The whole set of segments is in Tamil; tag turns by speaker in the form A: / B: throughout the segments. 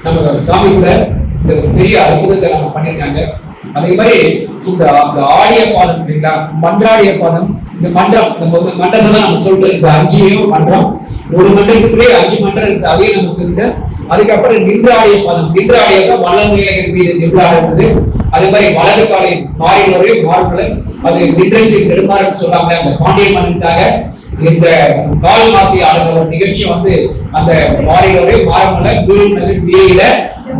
A: நம்ம சாமி கூட இந்த பெரிய அற்புதத்தை நம்ம பண்ணியிருக்காங்க. அதே மாதிரி இந்த ஆடிய பாதம் இல்லைங்களா, மன்றாடிய பாதம், இந்த மன்றம், நம்ம வந்து மன்றத்தை தான் நம்ம சொல்லிட்டு இந்த 5 மன்றம், ஒரு மன்றத்துக்குள்ளே 5 மன்றம் இருக்கு, அதையும் நம்ம சொல்லிட்டு அதுக்கப்புறம் நின்றாடிய பாதம், நின்றாடியதான் வளநிலைகள் மீது நின்று ஆடுறது. அதே மாதிரி வலது காலை மாறினோரே மாறுகளை அது நின்றை நெடுமாறன்னு சொல்லாங்க. அந்த பாண்டிய மன்னனுக்காக இந்த கால் மாத்தி ஆடுற ஒரு நிகழ்ச்சி வந்து அந்த மாறினோரே மாறமலை வீர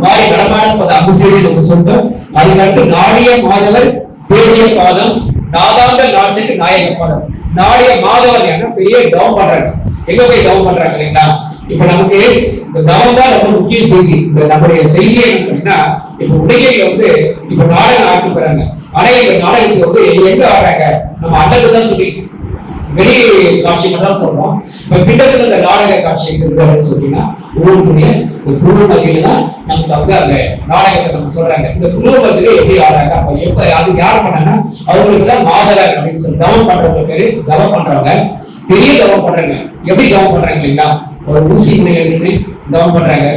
A: மாறி நடமாடுவது அபிஷேகம் என்று சொன்னோம். அதுக்கடுத்து நாடிய மாதவர் பேடிய பாதம், நாதாந்த நாட்டுக்கு நாயக பாதம். நாடிய மாதவர் என்ன பெரிய தவம் பண்றாங்க, எங்க போய் தவம் பண்றாங்க இல்லைங்களா? இப்ப நமக்கு இந்த தவம் தான் ரொம்ப முக்கிய செய்தி. இந்த நம்முடைய செய்தி என்ன அப்படின்னா, இப்ப உடைகையில வந்து இப்ப நாடகம் ஆட்டு போறாங்க. ஆனா இந்த நாடகத்துக்கு வந்து எங்க ஆடுறாங்க, நம்ம அண்டத்தை தான் சொல்லி வெளி காட்சி தான் சொல்றோம். இப்ப பிண்டத்துல இந்த நாடக காட்சி அப்படின்னு சொன்னீங்கன்னா ஊருக்குரிய குரு மத்தியில தான் நமக்கு வந்து அந்த நாடகத்தை நம்ம சொல்றாங்க. இந்த குரு மத்தியில எப்படி ஆடுறாங்க, அப்ப எப்ப அது யார் பண்ணாங்கன்னா அவங்களுக்கு தான் மாதவர் அப்படின்னு சொல்லி தவம் பண்றவங்க பேரு தவம் பண்றவங்க, பெரிய தவம் பண்றாங்க. எப்படி தவம் பண்றாங்க இல்லைங்களா, ஒரு ஊசி முனையிலிருந்து தவம் பண்றாங்க,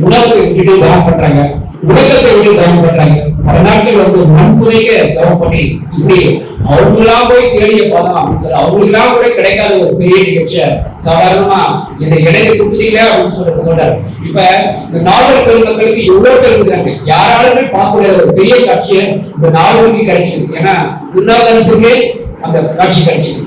A: உணவு விட்டு தவம் பண்றாங்க, உலகத்தை விட்டு தவம் பண்றாங்க. பல நாட்கள் வந்து மண் புதைக்க தவம் பண்ணி இப்படி அவங்களா போய் தேடிய பாதம் அப்படின்னு சொல்லி அவங்களுக்கா கூட கிடைக்காத ஒரு பெரிய நிகழ்ச்சியை சாதாரணமா இந்த இடைக்கு கொடுத்துட்டீங்க அப்படின்னு சொல்றாரு. இப்ப இந்த நாவல் பெருமக்களுக்கு எவ்வளவு பேர் இருக்கிறாங்க, யாராலுமே பார்க்கக்கூடிய ஒரு பெரிய காட்சியை இந்த நாவலுக்கு கிடைச்சது. ஏன்னா திருநாவுக்கரசுக்கே அந்த காட்சி கிடைச்சது,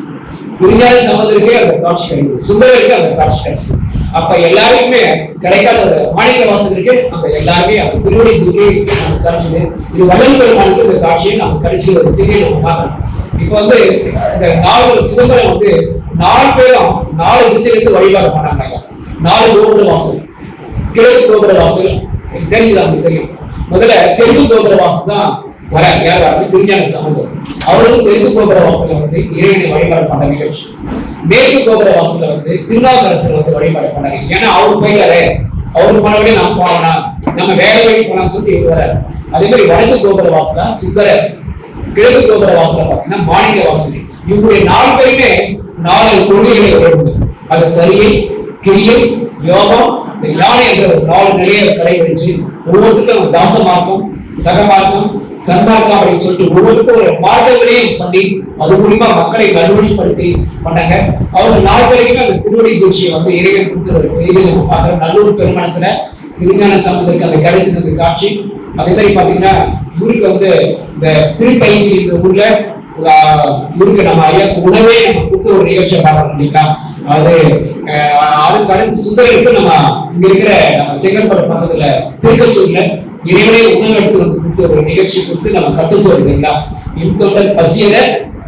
A: திருஞான சம்பந்தருக்கே அந்த காட்சி கிடைக்குது, சுந்தரருக்கு அந்த காட்சி கிடைச்சது. அப்ப எல்லாருக்குமே கிடைக்காத மாணிக்க வாசகருக்கு அந்த எல்லாருமே அந்த திருவடி தூக்கி நமக்கு கிடைச்சது. இது வள்ளல் பெருமானுக்கு இந்த காட்சியை நமக்கு கிடைச்சது ஒரு செய்தியை நம்ம பார்க்கணும். இப்ப வந்து இந்த 4 சிதம்பரம் வந்து 4 பேரும் 4 திசையிலிருந்து வழிபாடு பண்ணாங்க. 4 கோபுர வாசல், கிழக்கு கோபுர வாசல் தெரியுது, நமக்கு தெரியும். முதல்ல தெற்கு கோபுர வாசல் தான் வர யாராவது திருஞான சம்பந்தர், அவருக்கு தெற்கு கோபுர வாசல வந்து இறைவனை வழிபாடு பண்ண நிகழ்ச்சி. மேற்கு கோபுர வாசல வந்து திருநாவுக்கரசர் வந்து வழிபாடு பண்ணாங்க. ஏன்னா அவரு போயிடாரு, அவருக்கு போனவழி நாம் போகலாம், நம்ம வேற வழி போனான்னு சொல்லி வர்றாரு. அதே மாதிரி வடக்கு கோபுர வாசல சுந்தரர், கிழக்கு கோபுர வாசல பாத்தீங்கன்னா மாணிக்க வாசல். இவங்களுடைய 4 பேருமே 4 கொள்கைகளை உடையது. அது சரியை, கிரியை, யோகம், யானை என்ற ஒரு 4 நிலையை கடைபிடிச்சு ஒவ்வொருத்தருக்கும் தாச மார்க்கம், சகமார்க்கம், சன்மார்க்கம் அப்படின்னு சொல்லிட்டு ஒவ்வொருக்கும் ஒரு மார்க்கங்களையும் பண்ணி அது மூலியமா மக்களை நல்வழிப்படுத்தி பண்ணாங்க. அவங்க 4 பேருக்குமே அந்த திருவடி தூட்சியை வந்து இறைவன் கொடுத்த ஒரு செய்தி நம்ம பார்க்கிறோம். நல்லூர் பெருமணத்துல திருஞான சம்பந்தருக்கு அந்த கிடைச்சது காட்சி. அதே மாதிரி பாத்தீங்கன்னா இவருக்கு வந்து இந்த திருப்பைக்கு இந்த ஊர்ல இவருக்கு நம்ம ஐயா உணவே நம்ம கொடுத்த ஒரு நிகழ்ச்சியை பார்க்கணும் இல்லைங்களா? அதுக்கு அடுத்து சுந்தரருக்கு நம்ம இங்க இருக்கிற நம்ம செங்கல்பட்டு பக்கத்துல திருக்கச்சூர்ல இறைவனே உணவு எடுத்து வந்து கொடுத்த ஒரு நிகழ்ச்சி கொடுத்து நம்ம கட்டுச்சோறு இல்லைங்களா? இன்கொண்ட பசியத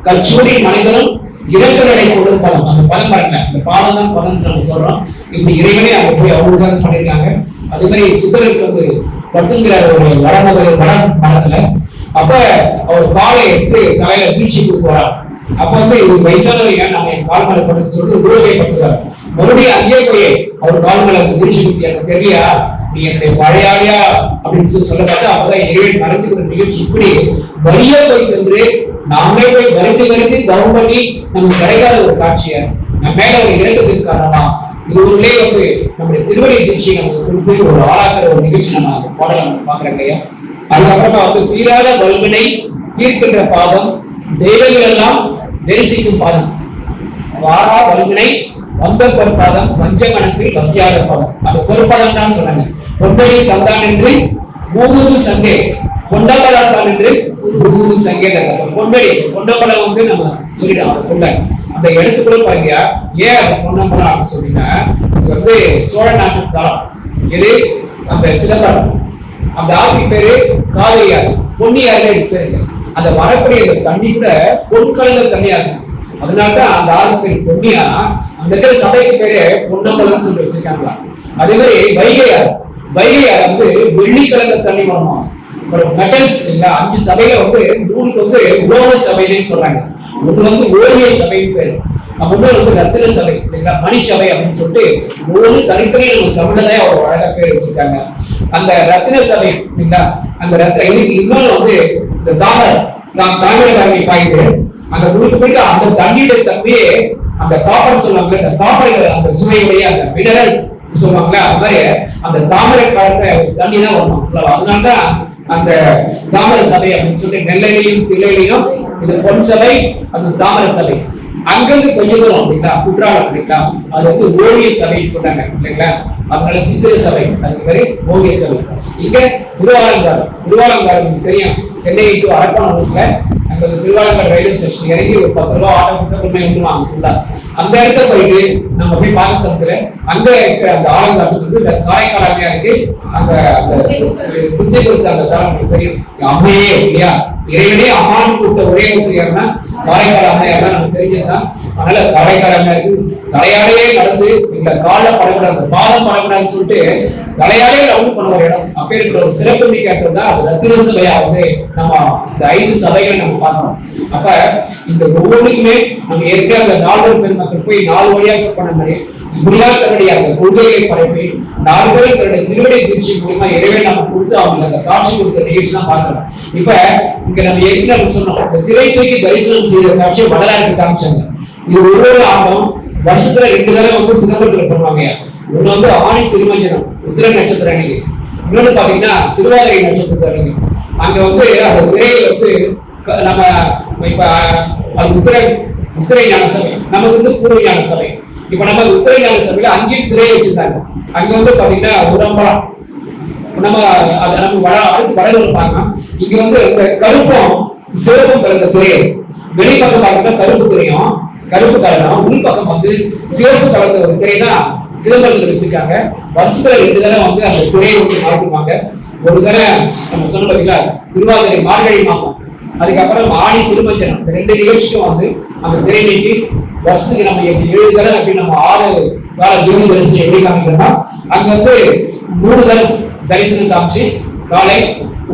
A: கச்சூரி மனிதனும் இறந்தவரை கொண்டு பலம், அந்த பலம் பாருங்க, இந்த பாலம் தான் பலம் நம்ம சொல்றோம். இப்படி இறைவனே அங்க போய் அவங்களுக்காக பண்ணிருக்காங்க. அதே மாதிரி சுந்தரருக்கு வந்து பத்துங்கிற ஒரு வட மடத்துல அப்ப அவர் காலை எடுத்து தலையில வீழ்ச்சி கொடுக்குறார். அப்ப வந்து இது வயசானவங்க நம்ம என் கால் மேல படுத்து சொல்லிட்டு உருவகை பட்டுறாரு. மறுபடியும் அங்கேயே போய் அவர் கால் மேல வீழ்ச்சி கொடுத்து எனக்கு தெரியலையா, நீ என்னுடைய பழையாளியா அப்படின்னு சொல்ல பார்த்தா அப்பதான் இறைவன் நடந்துக்கிற நிகழ்ச்சி. இப்படி வழியா போய் சென்று நாமே போய் வருத்தி தவம் பண்ணி நமக்கு கிடைக்காத ஒரு காட்சியை நம்ம மேல ஒரு இறக்கத்துக்கு காரணமா இதுவுள்ளே வந்து நம்முடைய திருவடி தீட்சியை நமக்கு கொடுத்து ஒரு ஆளாக்குற ஒரு நிகழ்ச்சி நம்ம பாடலாம் பாக்குறாங்க ஐயா. அதுக்கப்புறமா வந்து தீராத வல்வினை தீர்க்கின்ற பாதம், தெய்வங்கள் எல்லாம் தரிசிக்கும் பாதம், வாரா வல்வினை வந்த பொற்பாதம், வஞ்சமனத்தில் வசியாத பாதம். அந்த பொற்பாதம் தான் சொன்னாங்க. பொன்னையை தந்தான் என்று மூதூது சங்கே, பொண்டபலத்தான் என்று மூதூது சங்கே. பொன்வெளி பொண்டபலம் வந்து நம்ம சொல்லிடலாம். அந்த பொண்ணை அந்த இடத்துக்குள்ள பாருங்க, ஏன் அந்த பொன்னம்பலம் அப்படின்னு சொன்னீங்கன்னா இது வந்து சோழ நாட்டு தலம். இது அந்த சிதம்பரம், அந்த ஆற்றுக்கு பேரு காவிரியாறு, பொன்னியாறு பேரு. அந்த வரக்கூடிய அந்த தண்ணி கூட பொற்கலந்த தண்ணியா இருக்கும். அதனாலதான் அந்த ஆறு பேர் பொன்னியா, அந்த சபைக்கு பேரு பொன்னம்பலம் சொல்லி வச்சிருக்காங்களா. அதே மாதிரி வைகையாறு, வைகையாறு வந்து வெள்ளி கலந்த தண்ணி வருமா. மெட்டல்ஸ் இல்லைங்களா, 5 சபையில வந்து 3க்கு வந்து உலோக சபைன்னு சொல்றாங்க. ஒன்று வந்து ஓவிய சபைன்னு பேரு, ஒன்று வந்து ரத்தின சபை இல்லைங்களா, மணிச்சபை அப்படின்னு சொல்லிட்டு ஒவ்வொரு தனித்தனி நம்ம தமிழதான் ஒரு அழகா பேர் வச்சிருக்காங்க. அந்த ரத்தின சபை இல்லைங்களா, அந்த ரத்தின இதுக்கு இன்னொன்று வந்து இந்த தாமிரபரணி பாய்ந்து அந்த குழுக்கு போயிட்டு அந்த தண்ணீரை தம்பியே அந்த காப்பர் சொல்லுவாங்க, அந்த காப்பர் அந்த சுவையுடைய அந்த மினரல்ஸ் சொல்லுவாங்களா, அது மாதிரி அந்த தாமரை காலத்தை தண்ணி தான் வரணும். அதனாலதான் அந்த தாமர சபை அப்படின்னு சொல்லிட்டு நெல்லையிலையும் தில்லையிலையும் இது பொன் சபை, அது தாமர சபை. அங்கிருந்து கொஞ்சம் தூரம் அப்படிங்களா குற்றாலம் அப்படிங்களா, அது வந்து ஓவிய சபைன்னு சொன்னாங்க இல்லைங்களா, அதனால சித்திர சபை, அதுக்கு பேரு ஓவிய சபை. இங்க திருவாலங்காடு, திருவாலங்காடு தெரியும், சென்னை டு அரக்கோணம்ல அங்க திருவாலங்காடு ரயில்வே ஸ்டேஷன் இறங்கி ஒரு 10 ரூபா ஆட்டோ கொடுத்தா கொண்டு வந்துருவாங்க ஃபுல்லா. அந்த இடத்த போயிட்டு நம்ம போய் பார்க்க சமத்துல அங்க இருக்கிற அந்த ஆலங்காட்டுக்கு வந்து இந்த காரைக்காலமையா இருக்கு. அங்க அந்த புத்தி கொடுத்த அந்த காலம் தெரியும், அம்மையே இல்லையா, இறைவனே அம்மான்னு கூப்பிட்ட ஒரே ஒரு யாருன்னா காரைக்கால் அம்மையார் தான் நமக்கு தெரிஞ்சதுதான். அதனால காரைக்கால் அம்மையாருக்கு தலையாலேயே நடந்து இந்த கால படக்கூடாது, பாதம் படக்கூடாதுன்னு சொல்லிட்டு தலையாலே ரவுண்ட் பண்ண ஒரு இடம். அப்பேற்பட்ட ஒரு சிறப்பு மிக்க தான் அது ரத்தின சபையா வந்து நம்ம இந்த 5 சபைகளை நம்ம பார்க்கணும். அப்ப இந்த ஒவ்வொன்றுக்குமே நம்ம ஏற்கனவே அந்த 4 பெருமக்கள் போய் 4 வழியாக பண்ண மாதிரி இப்படிதான் தன்னுடைய அந்த கொள்கையை பரப்பி 4 பேர் தன்னுடைய திருவடி தீட்சி மூலமா இறைவே நம்ம கொடுத்து அவங்க அந்த காட்சி கொடுத்த நிகழ்ச்சி தான் பார்க்கலாம். இப்ப இங்க நம்ம ஏற்கனவே சொன்னோம், இந்த திரை தூக்கி தரிசனம் செய்த காட்சியை வரலாறு காமிச்சாங்க. இது ஒவ்வொரு ஆண்டும் வருஷத்துல 2 தடவை வந்து சிதம்பரத்தில் பண்ணுவாங்க. ஒண்ணு வந்து ஆணி திருமஞ்சனம் உத்திர நட்சத்திரம் அன்னைக்கு, இன்னொன்னு பாத்தீங்கன்னா திருவாதிரை நட்சத்திரம் அன்னைக்கு. அங்க வந்து அந்த திரையை வந்து நம்ம இப்ப அது உத்திரை ஞான சபை, நமக்கு வந்து பூர்வ ஞான சபை. இப்ப நம்ம உத்திரை ஞான சபையில அங்கேயும் திரையை வச்சிருந்தாங்க. அங்க வந்து பாத்தீங்கன்னா உடம்பரம் நம்ம அடுத்து வடகு இருப்பாங்க. இங்க வந்து இந்த கருப்பும் சிவப்பும் கலந்த திரை, வெளிப்பக்கம் பார்த்தீங்கன்னா கருப்பு திரையும் கருப்பு கலரும், உள்பக்கம் வந்து சிவப்பு கலந்த ஒரு திரை தான் சிதம்பரத்தில் வச்சிருக்காங்க. வருஷத்துல 2 தடவை வந்து அந்த திரையை வந்து மாற்றுவாங்க. ஒரு தடவை நம்ம சொன்ன பார்த்தீங்களா திருவாதிரை மார்கழி மாசம், அதுக்கப்புறம் ஆணி திருமஞ்சனம், இந்த 2 நிகழ்ச்சிக்கும் வந்து அந்த திரை நீக்கி வருஷத்துக்கு நம்ம 7 தடவை அப்படி நம்ம 6 கால ஜோதி தரிசனம் எப்படி காமிக்கிறோம்னா அங்க வந்து 3 தடவை தரிசனம் காமிச்சு காலை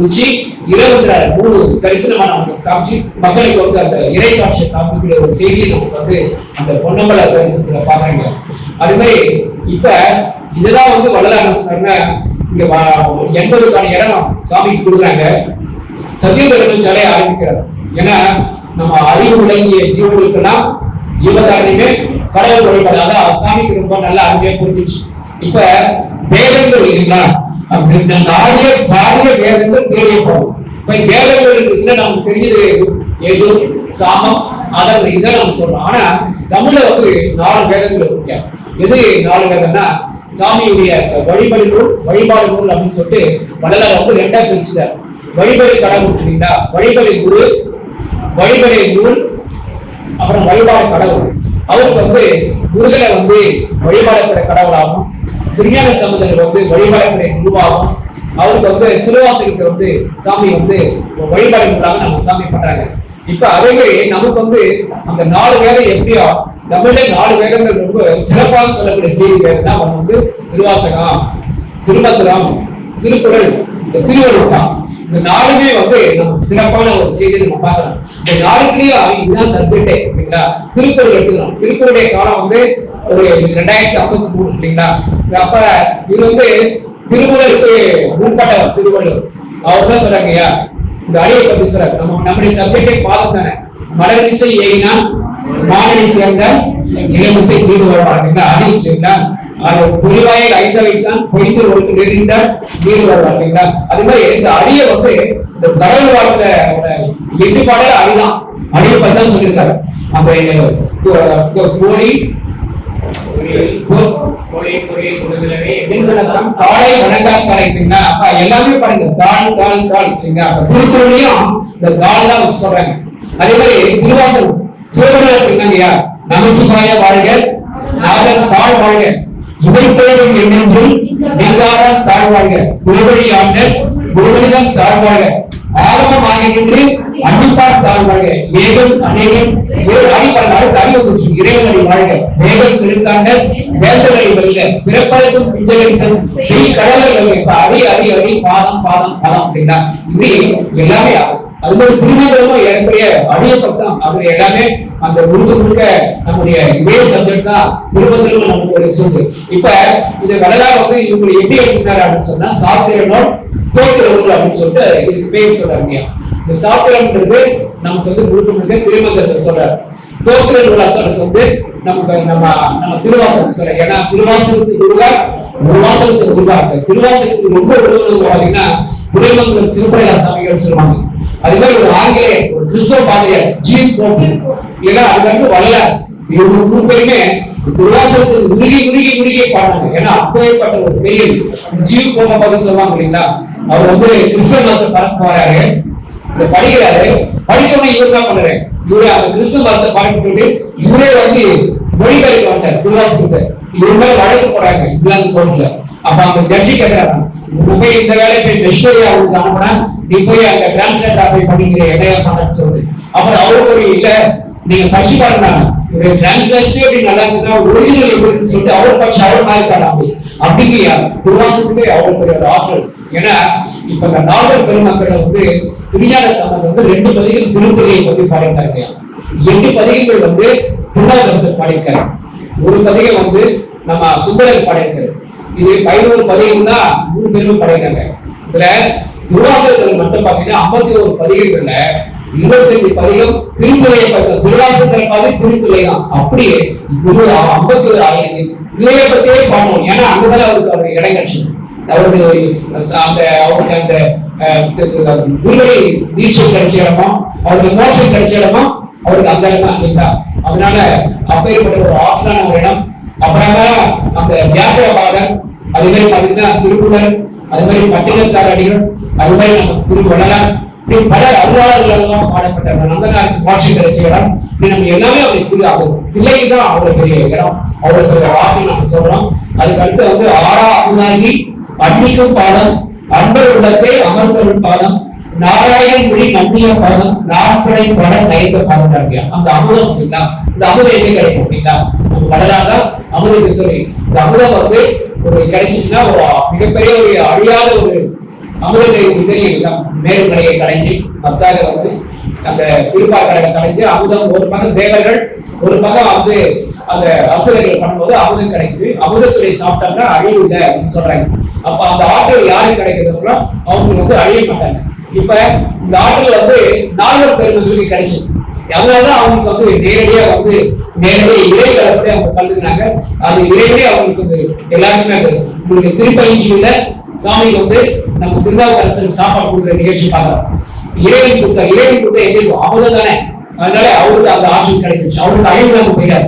A: உச்சி இரவு 3 தரிசனமா நமக்கு காமிச்சு மக்களுக்கு வந்து அந்த இறை காட்சியை காமிக்கிற ஒரு செய்தியை நமக்கு வந்து அந்த பொன்னம்பல தரிசனத்துல பாக்குறீங்க. அது மாதிரி இப்ப இதெல்லாம் வந்து வள்ளலார் சொன்னாருன்னா இங்க 80க்கான இடம் சாமிக்கு கொடுக்குறாங்க. சத்தியதர்ம சாலையை ஆரம்பிக்கிறார். ஏன்னா நம்ம அறிவு விளங்கிய ஜீவர்களுக்கெல்லாம் ஜீவதாரணியுமே கடவுள் வழிபாடு, அதான் சாமிக்கு ரொம்ப நல்லா அருமையா புரிஞ்சிச்சு. இப்ப வேதங்கள் இல்லைங்களா, அப்படி ஆடிய பாடிய வேதங்கள் தெரியப்படும். இப்ப வேதங்கள் இருக்குன்னா நமக்கு தெரிஞ்சது ஏதோ சாமம் அதன் இதை நம்ம சொல்றோம். ஆனா தமிழ்ல வந்து 4 வேதங்கள் இருக்கு. எது 4 வேதம்னா சாமியுடைய வழிபாடு நூல், வழிபாடு நூல் அப்படின்னு சொல்லிட்டு வள்ளலார் வந்து 2ஆ பிரிச்சுட்டார். வழிபாடு கடவுள் சரிங்களா, வழிபாடு குரு, வழிபாடு நூல், அப்புறம் வழிபாடு கடவுள். அவருக்கு வந்து முருகனை வந்து வழிபாடப்பட கடவுளாகும், திருஞான சம்பந்தர் வந்து வழிபாடப்பட குருவாகும், அவருக்கு வந்து திருவாசகத்தை வந்து சாமி வந்து வழிபாடு நூலாக நம்ம சாமி பண்றாங்க. இப்ப அதே மாதிரி நமக்கு வந்து அந்த 4 வேதம் எப்படியோ தமிழ்ல 4 வேதங்கள் ரொம்ப சிறப்பாக சொல்லக்கூடிய செய்தி வேதம் தான் ஒண்ணு வந்து திருவாசகம், திருமந்திரம், திருக்குறள், இந்த திருவள்ளுவர் தான். இந்த 4மே வந்து நமக்கு சிறப்பான ஒரு செய்தியை நம்ம பார்க்கலாம். இந்த 4த்துலயும் இதுதான் சப்ஜெக்டே இல்லைங்களா. திருக்குறள் எடுத்துக்கிறோம், திருக்குறளுடைய காலம் வந்து ஒரு 2053 இல்லைங்களா. அப்ப இது வந்து திருக்குறளுக்கு முன்பட்டவர் திருவள்ளுவர். அவர் தான் சொல்றாங்க ஐயா இந்த அடியை பற்றி சொல்றாரு. நம்முடைய சப்ஜெக்டே பாதம் தானே, மலரிசை ஏகினா மானடி சேர்ந்த இளமிசை தீடு வருவார்கள் அடி இல்லைங்களா. அது புலிவாயில் 5 வைத்தான் பொய்த்து ஒரு நெறிந்த வீடு வருவார் இல்லைங்களா. அது மாதிரி இந்த அடியை வந்து இந்த கடவுள் வாழ்க்கை 8 பாடல் அடிதான், அடியை பத்தி தான் சொல்லியிருக்காரு. அந்த கோழி காலை வணங்காக்காரை அப்ப எல்லாமே பாருங்க தாள் தாள் தாள் இல்லைங்களா. திருக்குறளையும் இந்த தாள் தான் சொல்றாங்க. அதே மாதிரி திருவாசகம் சிவபெருமான் இருக்காங்கய்யா, நமசிவாய வாழ்க நாதன் தாழ் வாழ்க இவை தேவை என்னென்றும் நிர்காரம் தாழ்வாழ்க குருவழி ஆண்டல் குருவழிதான் தாழ்வாழ்க ஆரம்பம் ஆகின்ற அன்னிப்பார் தாழ்வாழ்க ஏகம் அநேகம் இறைவனை வாழ்க வேகம் திருத்தாண்டல் வேந்தவழி வெல்க பிறப்பதற்கும் பிஞ்சலித்தல் கடலை வெல்க அடி அடி அடி பாதம் பாதம் பாதம் அப்படின்னா இப்படி எல்லாமே ஆகும். அது மாதிரி திருமணமும் ஏற்படைய அடிய பக்கம் அப்படி எல்லாமே அந்த முழுக்க நம்முடைய இதே சப்ஜெக்ட் தான் திருமணம் நமக்கு ஒரு சொல்லு. இப்ப இதை வரலாறு வந்து இவங்களை எப்படி எடுக்கிறாரு அப்படின்னு சொன்னா சாத்திரனோல் தோத்திரங்கள் அப்படின்னு சொல்லிட்டு இதுக்கு பேர் சொல்றாங்க. இந்த சாத்திரம்ன்றது நமக்கு வந்து முழுக்க திருமணத்தை சொல்றாரு. தோத்திர விலாசனுக்கு வந்து நமக்கு நம்ம திருவாசகம் சொல்ற. ஏன்னா திருவாசகத்துக்கு ஒரு வாசகத்துக்கு உருவாக்க திருவாசகத்துக்கு ரொம்ப உருவம் பாத்தீங்கன்னா துறைமங்கலம் சிவபிரகா சாமிகள் சொல்லுவாங்க. அது மாதிரி ஒரு ஆங்கிலேய ஒரு கிறிஸ்தவ பாதிரியார் ஜீன் போட்டு இல்லைன்னா அது வந்து வரல. இவங்க 3 பேருமே திருவாசகத்துக்கு உருகி பாடுறாங்க. ஏன்னா அப்பேற்பட்ட ஒரு பெரிய ஜீவ் போன பார்த்து சொல்லுவாங்க இல்லைங்களா. அவர் வந்து கிறிஸ்தவ மதத்தை பரப்பு வராரு, படிக்கிறாரு. படிச்சோடனே இவர் தான் பண்றாரு. இவரு அந்த கிறிஸ்தவ மதத்தை பரப்பிட்டு இவரே வந்து மொழிபெயர்க்க வந்தார் திருவாசகத்தை. இவர் மேல வழக்கு போறாங்க இங்கிலாந்து கோர்ட்ல. அப்ப அந்த ஜட்ஜி கேட்கிறாங்க, போய் இந்த வேலையை போய் மெஷினரியா அவங்களுக்கு அனுப்புனா நீ போய் அங்க டிரான்ஸ்லேட்டரா போய் பண்ணிக்கிற எதையா பண்ணு சொல்லு. அப்புறம் அவருக்கு ஒரு இல்ல நீங்க படிச்சு பாருங்க, டிரான்ஸ்லேஷனே அப்படி நல்லா இருந்துச்சுன்னா ஒரிஜினல் எப்படின்னு சொல்லிட்டு அவர் படிச்சு அவர் மாதிரி பண்ணாங்க. அப்படிங்கிற திருவாசகத்துக்கு அவ்வளவு பெரிய ஒரு ஆற்றல். ஏன்னா இப்ப இந்த நாவல் பெருமக்கள் வந்து திருஞான சம்பந்தர் வந்து 2 பதிகள் திருப்பதியை பத்தி பாடிட்டாங்க. 8 பதிகங்கள் வந்து திருநாவுக்கரசர் பாடியிருக்காரு. ஒரு பதிகை வந்து நம்ம சுந்தரர் பாடியிருக்காரு. இது 11 பதிகம் தான் 3 பேரும் பாடியிருக்காங்க. இதுல திருவாசகத்தில் மட்டும் பாத்தீங்கன்னா 51 பதிகங்கள்ல 25 பதிகம் திருத்துறையை திருவாசகத்தில் பார்த்து திருத்துறை தான். அப்படியே 51 திரையை பத்தியே பாடணும். ஏன்னா அங்கதான் அவருக்கு இடம் கிடைச்சு அவருடைய அவருக்கு அந்த திருவடி தீட்சை கிடைச்ச இடமோ அவருக்கு மோட்சம் கிடைச்ச இடமோ அவருக்கு அந்த இடம் தான் இல்லைங்களா. அதனால அப்பேற்பட்ட ஒரு ஆற்றலான ஒரு இடம். அப்புறமா அந்த வியாக்கிரபாதர், அது மாதிரி பாத்தீங்கன்னா திருக்குறள், அது மாதிரி பட்டினத்தார் அடிகள், அது மாதிரி நம்ம திருவள்ளலார், இப்படி பல அருளாளர்கள் எல்லாம் பாடப்பட்ட நந்தனாருக்கு மோட்சம் கிடைச்ச இடம். நம்ம எல்லாமே அவருக்கு தில்லைக்கு தான் அவ்வளவு பெரிய இடம், அவ்வளவு பெரிய ஆற்றல் நம்ம சொல்றோம். அதுக்கு அடுத்து வந்து ஆறா அமுதாகி அன்னிக்கும் பாதம் அன்பர் உள்ளத்தை அமர்ந்தருள் பாதம் நாராயணன் மொழி நந்திய பாதம் நாற்படை படம் நயந்த பாதம் இருக்கு. அந்த அமுதம் அப்படின்னா இந்த அமுதம் எங்க கிடைக்கும் அப்படின்னா நம்ம கடலாக அமுதத்தை சொல்லி இந்த அமுதம் வந்து ஒரு கிடைச்சிச்சுன்னா ஒரு மிகப்பெரிய ஒரு அழியாத ஒரு அமுதத்தை தெரியும். மேல்மலையை கடைஞ்சி மத்தாக வந்து அந்த திருப்பாக்கடலை கடைஞ்சு அமுதம் ஒரு பக்கம் தேவர்கள் ஒரு பக்கம் வந்து அந்த அசுரர்கள் பண்ணும்போது அமுதம் கிடைக்குது. அமுதத்துறை சாப்பிட்டாங்கன்னா அழிவு இல்லை அப்படின்னு சொல்றாங்க. அப்ப அந்த ஆற்றல் யாருக்கு கிடைக்கிறதுனா அவங்க வந்து அழிய மாட்டாங்க. இப்ப இந்த ஆற்றல் வந்து நால்வர் பெருமக்களுக்கு கிடைச்சிச்சு. அதனாலதான் அவங்களுக்கு வந்து நேரடியா இறை கலப்படி அவங்க கலந்துக்கிறாங்க. அது இறைவனே அவங்களுக்கு வந்து எல்லாருக்குமே அது உங்களுக்கு திருப்பதியில சாமிக்கு வந்து நம்ம திருநாவுக்கரசருக்கு சாப்பாடு கொடுக்குற நிகழ்ச்சி பார்க்கலாம். இறைவன் கொடுத்த எங்க அமுதம் தானே, அதனால அவருக்கு அந்த ஆற்றல் கிடைச்சிச்சு. அவருக்கு அழிவு நம்ம போயிடாது.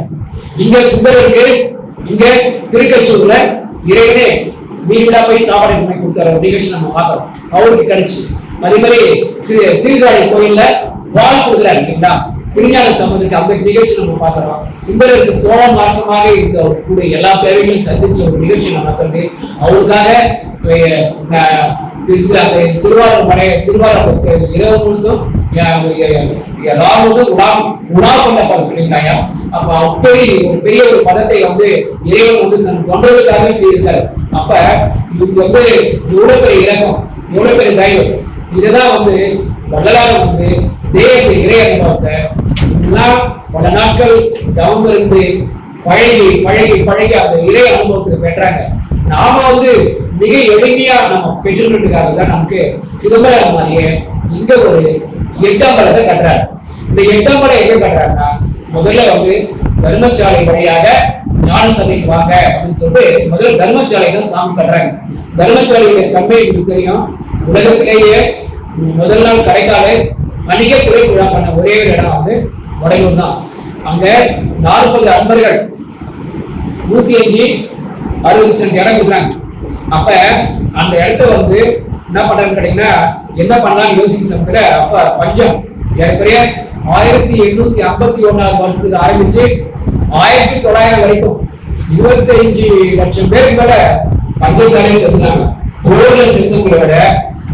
A: இங்க சுந்தரருக்கு இங்க திருக்கச்சூர்ல இறைவனே வீடா போய் சாப்பாடு கொடுத்தாரு நிகழ்ச்சி நம்ம பார்க்கிறோம். அவருக்கு கிடைச்சு அதே மாதிரி சீர்காழி கோயில்ல வாழ் கொடுக்குறாரு இல்லைங்களா. திருஞான சம்பந்தத்துக்கு அந்த நிகழ்ச்சி நம்ம பார்க்கிறோம். சுந்தரருக்கு தோழ மார்க்கமாக இருந்த கூட எல்லா தேவைகளையும் சந்திச்ச ஒரு நிகழ்ச்சி நம்ம பார்க்கறது. அவருக்காக திருவாரூர் இரவு முழுசும் அப்ப அப்படி ஒரு பெரிய ஒரு பதத்தை வந்து இறைவன் வந்து தன் தொண்டர்களுக்காக செய்திருக்காரு. அப்ப இவங்க வந்து எவ்வளவு பெரிய இலக்கம், எவ்வளவு பெரிய தைரியம். இதுதான் வந்து வள்ளலார் வந்து தேவத்தை இறை அனுபவத்தை பல நாட்கள் தவம் இருந்து பழகி அந்த இறை அனுபவத்துக்கு பெற்றாங்க. நாம வந்து மிக எளிமையா நம்ம பெற்றுக்கிறதுக்காக தான் நமக்கு சிதம்பரம் மாதிரியே இங்க ஒரு 8ஆம் பலத்தை கட்டுறாரு. இந்த 8ஆம் பலம் எங்க கட்டுறாருன்னா முதல்ல வந்து தர்மசாலை வழியாக ஞான சபைக்கு வாங்க அப்படின்னு சொல்லிட்டு முதல்ல தர்மசாலை தான் சாமி கட்டுறாங்க. தர்மசாலையுடைய தன்மை எனக்கு தெரியும். உலகத்திலேயே முதல் நாள் கடைக்கால வணிக துறை விழா பண்ண ஒரே ஒரு இடம் வந்து வடலூர் தான். அங்க 40 அன்பர்கள் 105-60 சென்ட் இடம் கொடுக்குறாங்க. அப்ப அந்த இடத்த வந்து என்ன பண்றான்னு கேட்டீங்கன்னா என்ன பண்ணலாம்னு யோசிக்க சமயத்துல அப்ப பஞ்சம் ஏற்கனவே 1851 வருஷத்துல ஆரம்பிச்சு 1900 வரைக்கும் 25 லட்சம் பேருக்கு மேல பஞ்சத்தாலே செத்துனாங்க. போர்ல செத்தவங்களை விட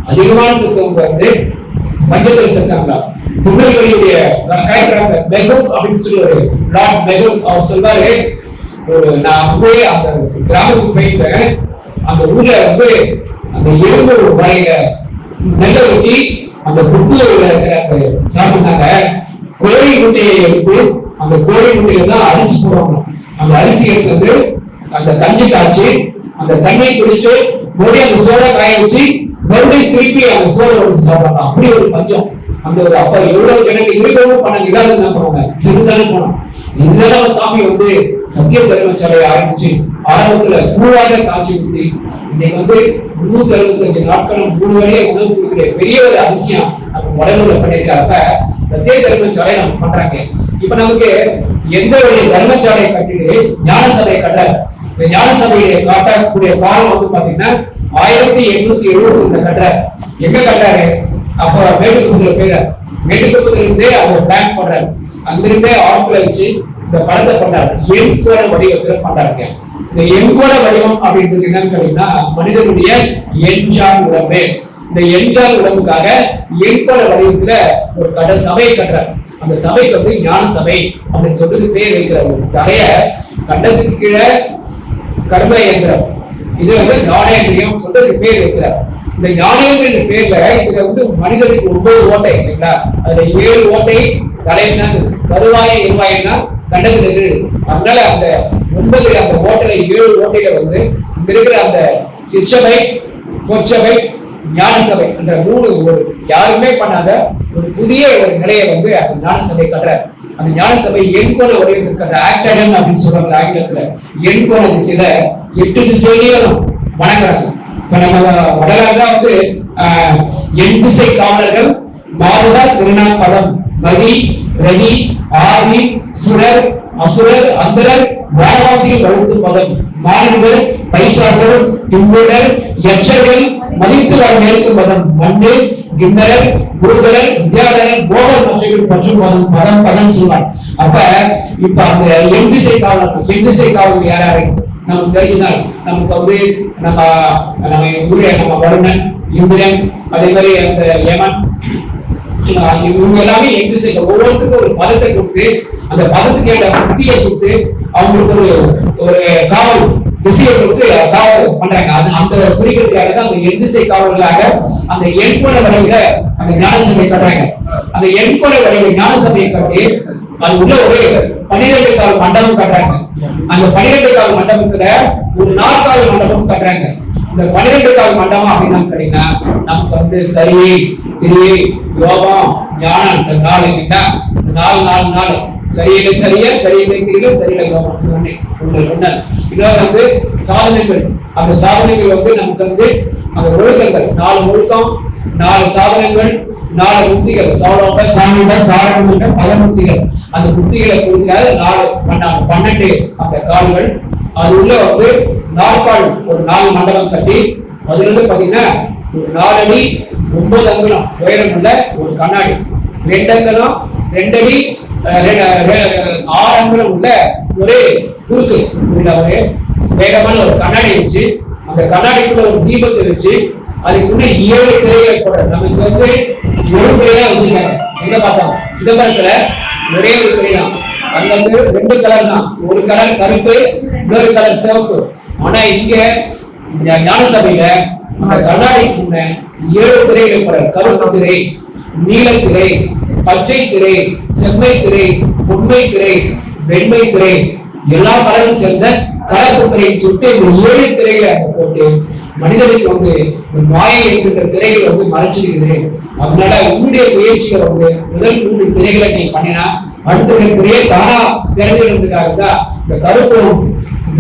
A: அதிகமான செத்தவங்க வந்து பஞ்சத்தில் செத்தாங்களா. திருநெல்வேலியுடைய அப்படின்னு சொல்லி ஒரு லார்ட் மெகூக் அவர் சொல்வாரு, நான் போய் அந்த கிராமத்துக்கு போயிட்டேன். அந்த ஊர்ல வந்து அந்த எறும்பு வரையில நெல்ல வெட்டி அந்த புத்துல சாப்பிட்டாங்க. கோழி முட்டையை எடுத்து அந்த கோழி முட்டையில தான் அரிசி போடுவாங்க. அந்த அரிசி எடுத்து வந்து அந்த கஞ்சி காய்ச்சி அந்த தண்ணியை குடிச்சுட்டு மறுபடியும் அந்த சோளை காய வச்சு மறுபடியும் திருப்பி அந்த சோளை வந்து சாப்பிடலாம். அப்படி ஒரு பஞ்சம். அந்த ஒரு அப்ப எவ்வளவு எனக்கு இருக்கவும் பண்ணாங்க. இல்லாத என்ன பண்ணுவாங்க, சிறுதானே போனோம். இதனால சாமி வந்து சத்திய தர்மசாலையை ஆரம்பிச்சு ஆரம்பத்துல குருவாக காட்சி கொடுத்து இன்னைக்கு வந்து 365 நாட்களும் 3 வேளையை உணவு கொடுக்கிற பெரிய ஒரு அதிசயம் நம்ம உடம்புல பண்ணிருக்காங்க. சத்திய தர்மசாலை நம்ம பண்றாங்க. இப்ப நமக்கு எந்த ஒரு தர்மசாலையை கட்டிட்டு ஞான சபையை கட்ட, இந்த ஞான சபையை காட்டக்கூடிய காலம் வந்து பாத்தீங்கன்னா 1870 கட்டுற. எங்க கட்டாரு? அப்ப மேட்டுக்குப்பத்துல பேர மேட்டுக்குப்பத்துல இருந்தே அவங்க பிளான் பண்றாரு. அங்கிருந்தே ஆட்களை வச்சு இந்த படத்தை பண்றாரு. எண்கோண வடிவத்துல பண்றாங்க. இந்த எண்கோண வடிவம் அப்படின்றது என்னன்னு கேட்டீங்கன்னா மனிதனுடைய எண்ஜான் உடம்பு. இந்த எண்ஜான் உடம்புக்காக எண்கோண வடிவத்துல ஒரு சபையை கட்டுறாரு. அந்த சபைக்கு வந்து ஞான சபை அப்படின்னு சொல்லிட்டு பேர் வைக்கிறார். நிறைய கண்டத்துக்கு கீழே கர்ம இயந்திரம், இது வந்து ஞானேந்திரியம் சொல்றது பேர் வைக்கிறார். இந்த ஞானேந்திரன் பேர்ல இதுல வந்து மனிதனுக்கு 9 ஓட்டை இல்லைங்களா? அதுல 7 ஓட்டை தலையினா கருவாயை இருவாயினா கண்டத்துல இருக்கு. அதனால அந்த 9 அந்த ஓட்டையில 7 ஓட்டையில வந்து இங்க இருக்கிற அந்த சிற்சபை, பொற்சபை, ஞான சபை என்ற 3 யாருமே பண்ணாத ஒரு புதிய ஒரு நிலையை வந்து அந்த ஞான சபை கட்டுறாரு. அந்த ஞான சபை எண்கோண வடிவத்தில் ஆக்டகன் அப்படின்னு சொல்றாங்க ஆங்கிலத்துல. எண்கோண திசையில 8 திசையிலும் வணங்குறாங்க. இப்ப நம்ம வடலாக வந்து எண் திசை காவலர்கள் மாறுதா திருநாப்பதம், மதி, ரவி, ஆதி, சுரர், அசுரர், அந்தரர், வானவாசிகள் வழுத்து பதம், மாணவர்கள், பைசாசர், திம்புடர், யட்சர்கள், மதித்து வர மேற்கு பதம், மண்ணு, கிண்ணரர், குருதரர், வித்யாதரர், போகர் மற்றைகள் பற்றும் பதம் பதம் பதம் சொல்வார். அப்ப இப்ப அந்த எண் திசை காவலர்கள் யாராரு நமக்கு தெரிஞ்சுதான். நமக்கு வந்து நம்ம ஊரே நம்ம வருணன், இந்திரன், அதே மாதிரி அந்த யமன், இவங்க எல்லாமே எங்கு செய்ய ஒவ்வொருத்தருக்கும் ஒரு பதத்தை கொடுத்து அந்த பதத்துக்கு ஏற்ற புத்தியை கொடுத்து அவங்களுக்கு ஒரு காவல் திசையை கொடுத்து காவல் பண்றாங்க. அது அந்த குறிக்கிறதுக்காக தான் அந்த எண் திசை காவல்களாக அந்த எண்கோண வரையில அந்த ஞான சபையை கட்டுறாங்க. அந்த எண்கோண வரையில ஞான சபையை கட்டி அது உள்ள ஒரு 12 கால் மண்டபம் கட்டுறாங்க. அந்த 12 கால் மண்டபத்துல ஒரு 4 கால் மண்டபம் கட்டுறாங்க. இந்த 12 கால் மண்டபம் அப்படின்னு கேட்டீங்கன்னா நமக்கு வந்து சரி, கிரி, யோகம், ஞானம் இந்த 4 இல்லைங்களா? இந்த 4 சரியில்லை சரியா, சரியில்லை கிரியில, சரியில்லை யோகம். இன்னொரு வந்து சாதனைகள். அந்த சாதனைகள் வந்து நமக்கு வந்து அந்த ஒழுக்கங்கள் 4 ஒழுக்கம், 4 சாதனங்கள், 4 புத்திகள், சாதனங்கள் 10 புத்திகள். அந்த புத்திகளை கொடுக்கிறாரு 12 அந்த கால்கள். அது உள்ள வந்து 4 ஒரு 4 மண்டபம் கட்டி அதுல இருந்து பாத்தீங்கன்னா ஒரு 4 அடி 9 அங்குலம் உயரம் உள்ள ஒரு கண்ணாடி, 2 அங்குலம் 2 அடி 6 அங்குலம் உள்ள ஒரு குறுக்கு உள்ள ஒரு வேகமான ஒரு கண்ணாடி வச்சு அந்த கண்ணாடிக்குள்ள ஒரு தீபத்தை வச்சு அதுக்குள்ள 7 திரைகளை போட. நமக்கு வந்து ஒரு திரையா வச்சிருக்காங்க. எங்க பார்த்தோம் சிதம்பரத்துல ஒரே ஒரு திரை தான். அங்க வந்து 2 கலர் தான். ஒரு கலர் கருப்பு, இன்னொரு கலர் சிவப்பு. ஆனா இங்க ஞான சபையில அந்த கண்ணாடிக்குள்ள 7 திரைகள் போட. கருப்பு திரை, நீல திரை, பச்சை திரை, செம்மை திரை, பொன்மை திரை, வெண்மை திரை, எல்லா கலரும் சேர்ந்த கலப்பு திரையை சுட்டு இந்த 7 திரைகளை அங்க போட்டு மனிதனுக்கு வந்து மாயை என்கின்ற திரைகள் வந்து மறைச்சிருக்குது. அதனால உன்னுடைய முயற்சிகள் வந்து முதல் 3 திரைகளை நீ பண்ணினா அடுத்த திரையை தானா திறந்துகிறதுக்காக தான் இந்த கருப்பும்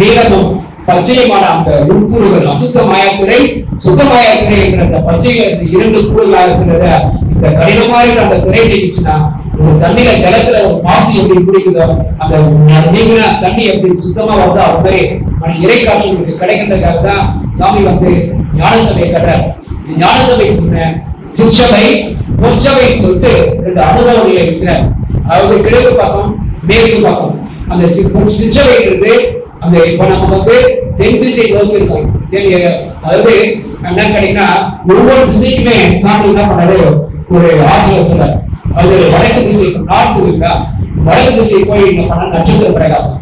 A: நீளமும் பச்சையமான அந்த உட்கூறுகள் அசுத்தமாய திரை, சுத்தமாய திரை என்கிற அந்த பச்சைகள் 2 கூறுகளாக இருக்கிறத இந்த கடினமா இருக்கிற அந்த திரை நீக்கிச்சுன்னா ஒரு தண்ணியில ஜலத்துல ஒரு பாசி எப்படி பிடிக்குதோ அந்த நீங்கின தண்ணி எப்படி சுத்தமா வருதோ அது மாதிரி இறை காட்சிகளுக்கு கிடைக்கின்றதுக்காக தான் சாமி வந்து ஞான சபையை கட்டுறாரு. ஞான சபைக்கு சிற்சபை, பொற்சபை சொல்லிட்டு 2 அனுபவங்களை இருக்கிறார். அதாவது கிழக்கு பக்கம், மேற்கு பக்கம். அந்த சிற்சபைன்றது அந்த இப்ப நம்ம வந்து தென் திசை நோக்கி இருக்கோம். அதாவது என்ன கிடைக்குன்னா ஒவ்வொரு திசைக்குமே சாமி என்ன பண்ணாரு ஒரு ஆற்றலை சொல்றாரு. அது வடக்கு திசை நார்த்து இருக்கா, வடக்கு திசை போய் என்ன பண்ண நட்சத்திர பிரகாசம்,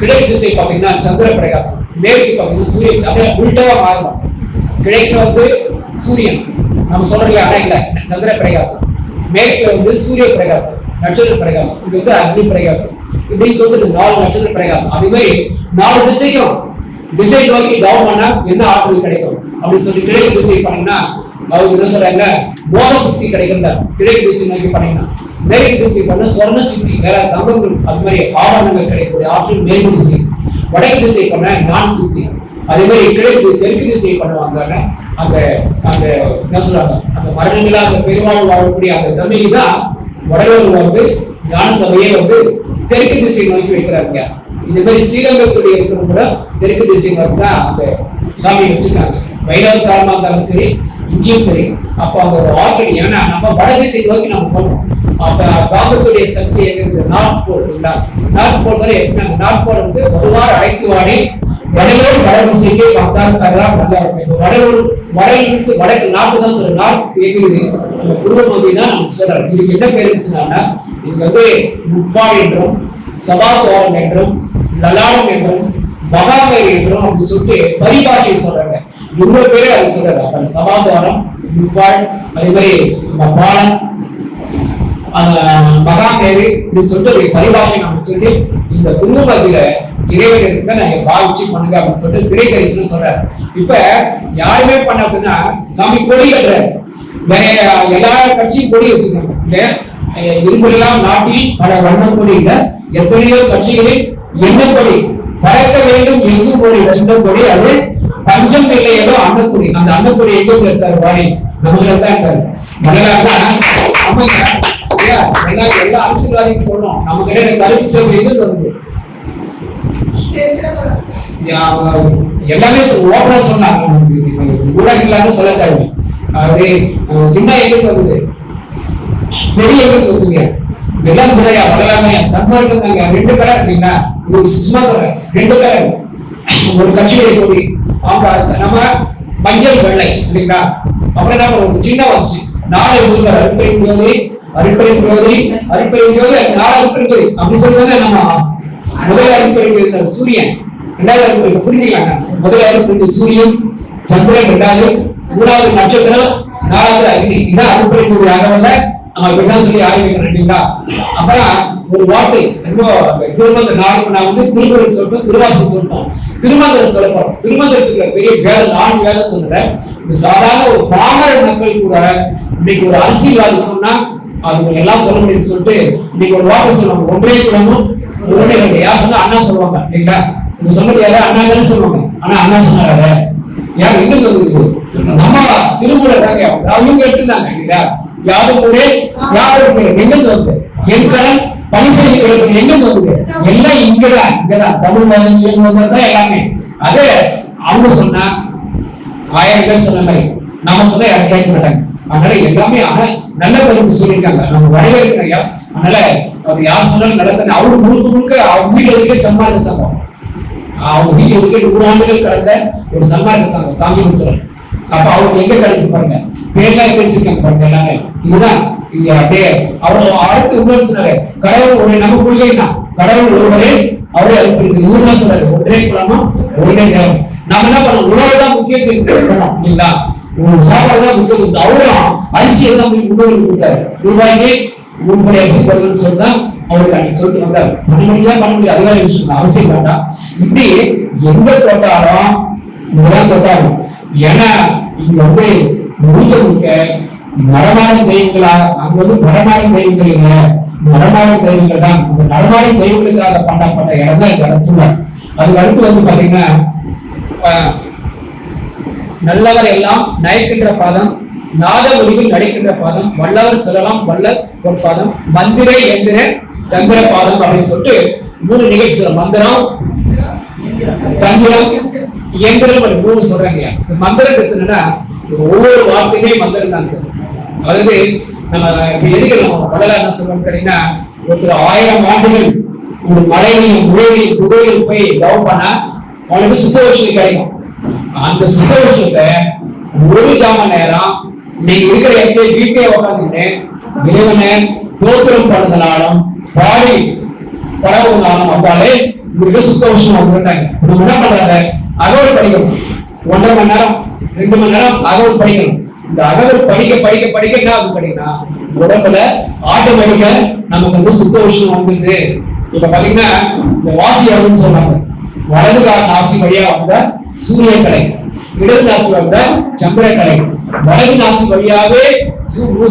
A: கிழக்கு திசை பாத்தீங்கன்னா சந்திர பிரகாசம், மேற்கு பாத்தீங்கன்னா சூரியன். அப்படியே உள்டாவா மாறும். கிழக்கு வந்து சூரியன் நம்ம சொல்றோம் ஆனா இல்ல சந்திர பிரகாசம், மேற்கு வந்து சூரிய பிரகாசம், நட்சத்திர பிரகாசம், இது வந்து அக்னி பிரகாசம். இப்படின்னு சொல்லிட்டு 4 நட்சத்திர பிரகாசம். அதே மாதிரி 4 திசைக்கும் திசை நோக்கி டவுன் பண்ணா என்ன ஆற்றல் கிடைக்கும் அப்படின்னு சொல்லி கிழக்கு திசை பண்ணீங்கன்னா அவங்க என்ன சொல்றாங்க போத சக்தி கிடைக்கும். கிழக்கு திசை நோக்கி பண்ணீங்கன்னா மேற்கு திசை பண்ண சொர்ண சக்தி வேற தங்கங்கள் அது மாதிரி ஆவரணங்கள் கிடைக்கக்கூடிய ஆற்றல் மேற்கு திசை. வடக்கு திசை பண்ண நான் சித்தி, அதே மாதிரி கிழக்கு தெற்கு திசை பண்ணுவாங்க. அந்த அந்த என்ன சொல்றாங்க, அந்த மரணங்களா அந்த பெருமாள் வாழக்கூடிய அந்த தன்மைக்கு தான் வடலூர் வந்து ஞான சபையை வந்து தெற்கு திசை நோக்கி வைக்கிறாங்க. இந்த மாதிரி ஸ்ரீரங்கத்துடைய இருக்கிற கூட தெற்கு திசை நோக்கி தான் அந்த சாமியை வச்சிருக்காங்க. வைணவ காலமா இருந்தாலும் சரி, இங்கேயும் தெரியும். அப்ப அந்த ஆல்ரெடி ஏன்னா நம்ம வடதிசை நோக்கி நம்ம போனோம். அப்ப காந்தத்துடைய சக்தி எங்க நார்த் போல் இல்ல, நார்த் போல் தான் எப்படி நார்த் போல் வந்து வருவார் அழைத்து வாடி வடலூர் வடதிசைக்கு வந்தால் தரலாம் நல்லா இருக்கும். வடலூர் வடலுக்கு வடக்கு நாட்டு தான் சொல்ற நார்த் எங்குது நம்ம குருவ பகுதி தான் நம்ம சொல்றோம். இதுக்கு என்ன பேருச்சுன்னா இது வந்து முப்பாடு என்றும் சபாத்வாரம் என்றும் லலாடம் என்றும் மகாமேரி என்றும் அப்படி சொல்லிட்டு பரிபாஷை சொல்றாங்க. இவ்வளவு பேரு அது சொல்றாங்க. அப்ப சபாத்வாரம் முப்பாடு அதே மாதிரி பாலன் மகாமேரி அப்படின்னு சொல்லிட்டு பரிபாஷை நம்ம சொல்லி இந்த குரு மத்தியில இறைவனுக்கு நாங்க பாவிச்சு பண்ணுங்க அப்படின்னு சொல்லிட்டு திரை தரிசனம் சொல்றாரு. இப்ப யாருமே பண்ண அப்படின்னா சாமி கொடி கட்டுறாரு. வேற எல்லா கட்சியும் கொடி வச்சிருக்காங்க இல்லையா? இரும்பெல்லாம் நாட்டில் பல வண்ண கொடி இல்ல, எத்தனையோ கட்சிகளில் என்ன கொடி பறக்க வேண்டும் எங்கு கொடி எந்த கொடி, அது பஞ்சம் இல்லையோ அன்னக்குடி. அந்த அன்னக்குடி எங்க இருக்காரு வாணி நம்மள தான் இருக்காரு. மலையாளம் எல்லா அரசியல்வாதியும் சொல்லணும் நம்ம கிட்ட கருப்பு செல்வி எங்க வருது எல்லாமே ஓப்பனா சொன்னாங்க. ஊடகம் இல்லாம சொல்ல தேவை. அவரு சின்ன எங்க வருது, பெரிய எங்க வருதுங்க, எல்லாம் முறையா வரலாமே சன்மார்க்கம் இருந்தாங்க. 2 பேரா இருக்கீங்களா? சும்மா சொல்றேன், 2 பேர் ஒரு கட்சியுடைய கொடி. நம்ம மஞ்சள் வெள்ளை இல்லைங்களா? அப்புறம் நம்ம ஒரு சின்ன வச்சு 4 சொல்றாரு, அருட்பெரும் ஜோதி அருட்பெரும் ஜோதி அருட்பெரும் ஜோதி 4 அருட்பெரும் ஜோதி அப்படி சொல்றது. நம்ம முதல் அருட்பெரும் ஜோதி சூரியன், 2வது அருட்பெரும் புரிஞ்சுக்கலாங்க. முதல் அருட்பெரும் சூரியன், சந்திரன் 2வது, 3வது நட்சத்திரம், 4வது அக்னி. இதான் அருட்பெரும் ஜோதி ஆகவல்ல நம்ம இப்படிதான் சொல்லி ஆரம்பிக்கிறோம். அப்புறம் ஒரு வார்த்தை திருமந்திர நாளுக்கு நான் வந்து திருக்குறள் சொல்லிட்டோம், திருவாசகம் சொல்லிட்டோம், திருமந்திரம் சொல்லப்போம். திருமந்திரத்துக்கு பெரிய வேலை 4 வேலை சொல்றேன். சாதாரண ஒரு பாமர மக்கள் கூட இன்னைக்கு ஒரு அரசியல்வாதி சொன்னா அது எல்லாம் சொல்ல முடியும்னு சொல்லிட்டு இன்னைக்கு ஒரு வார்த்தை சொல்லுவாங்க, ஒன்றே குலமும் ஒன்றே ரெண்டு. யார் சொன்னா அண்ணா சொல்லுவாங்க இல்லைங்களா? நீங்க சொன்னது யாரு? அண்ணா தானே சொல்லுவாங்க. ஆனா அண்ணா சொன்னாரு யார் எங்க வந்து நம்ம திருமூலர் தாங்க அவங்க எடுத்துருந்தாங்க இல்லையா? யாரும் ஒரே யாரும் எங்க வந்து என் கடன் பணி செய்ய எங்க வந்து எல்லாம் இங்கதான் தமிழ் தான் எல்லாமே. அதே அவங்க சொன்னா 1000 பேர் சொன்ன மாதிரி நாம சொன்னா யாரும் கேட்க மாட்டாங்க. அதனால எல்லாமே நல்ல கருத்து சொல்லியிருக்காங்க. நம்ம வரவேற்கிறோம். அதனால அவர் யார் சொன்னாலும் நடத்த அவரு முழுக்க அவங்க வீட்டுல இருக்கே சன்மார்க்க சங்கம், அவங்க வீட்டுல இருக்க 100 ஆண்டுகள் கடந்த ஒரு சன்மார்க்க சங்கம் தாங்கி கொடுத்துறாங்க. அப்ப அவருக்கு எங்க கிடைச்சு பாருங்க, பேர்லாம் வச்சிருக்காங்க பாருங்க எல்லாமே. இதுதான் இங்க அப்படியே அவர் அடுத்து இன்னொரு சொன்னாரு, கடவுள் ஒரு நம்ம கொள்கைனா கடவுள் ஒருவரே அவரே அனுப்பியிருக்கு. இவருதான் சொன்னாரு ஒன்றே குலமும் ஒன்றே தேவம். நம்ம என்ன பண்ணோம், உணவுதான் முக்கியத்துவம் இல்லைங்களா? சாப்பாடு தான் முக்கியத்துவம். அவரும் அரிசியை தான் முன்னோருக்கு கொடுத்தாரு. ரூபாய்க்கு 3 அரிசி போடுறதுன்னு சொல்லிதான் அவருக்கு அன்னைக்கு சொல்லிட்டு வந்தாரு. பண்ண முடியாது அதிகாரி விஷயம் அவசியம் வேண்டாம். இப்படி எங்க தொட்டாலும் இங்கதான் தொட்டாலும். ஏன்னா இங்க வந்து முழுக்க நடமாட தெய்வங்களா, அங்க வந்து நடமாட தெய்வங்கள் இல்ல, நடமாட தெய்வங்கள் தான். அந்த நடமாட தெய்வங்களுக்காக பண்ணப்பட்ட இடம் தான் இந்த இடத்துல. அதுக்கு அடுத்து வந்து பாத்தீங்கன்னா நல்லவர் எல்லாம் நயக்கின்ற பாதம், நாத ஒளிவில் நடிக்கின்ற பாதம், வல்லவர் சொல்லலாம் வல்லர் ஒரு பாதம், மந்திர எந்திர தந்திர பாதம் அப்படின்னு சொல்லிட்டு 3 நிகழ்ச்சிகள் மந்திரம் தந்திரம் இயந்திரம் 3 சொல்றாங்க. மந்திரம் எடுத்துனா ஒவ்வொரு வார்த்தையுமே மந்திரம் தான் சார். அதாவது நம்ம எதுக்கு நம்ம முதல்ல என்ன சொல்றோம் கேட்டீங்கன்னா, ஒருத்தர் 1000 ஆண்டுகள் ஒரு மலையிலையும் முறையிலையும் குகையில் போய் லவ் பண்ணா அவனுக்கு சுத்தவட்சம் கிடைக்கும். அந்த சுத்தவட்சத்தை 1 ஜாம நேரம் நீங்க இருக்கிற இடத்துல வீட்டே உட்காந்துட்டு இறைவனை தோத்திரம் பண்ணுறதுனாலும் பாடி பழகுனாலும் வந்தாலே உங்களுக்கு சுத்தவட்சம் வந்துட்டாங்க. நம்ம என்ன பண்றாங்க, அகவல் படிக்கணும். 1.5 மணி நேரம் 2 மணி நேரம் அகவல் படிக்கணும். இந்த அகவல் படிக்க படிக்க படிக்க என்ன ஆகும் படிக்கனா உடம்புல ஆட்டோமேட்டிக்கா நமக்கு வந்து சுத்த விஷயம் வந்துட்டு. இப்ப பாத்தீங்கன்னா இந்த வாசி அப்படின்னு சொன்னாங்க, வலது நாசி வழியா வந்த சூரிய கலை, இடது நாசி வந்த சந்திர கலை, வலது நாசி வழியாவே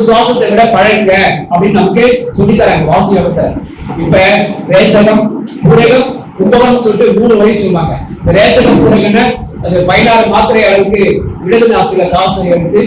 A: சுவாசத்தை விட பழகுங்க அப்படின்னு நமக்கு சொல்லி தராங்க வாசி அவத்தை. இப்ப ரேசகம் பூரகம் கும்பகம்னு சொல்லிட்டு 3 வழி சொல்லுவாங்க. ரேஷன் போனீங்கன்னா அது 16 மாத்திரை அளவுக்கு இடது நாசில காசை எடுத்து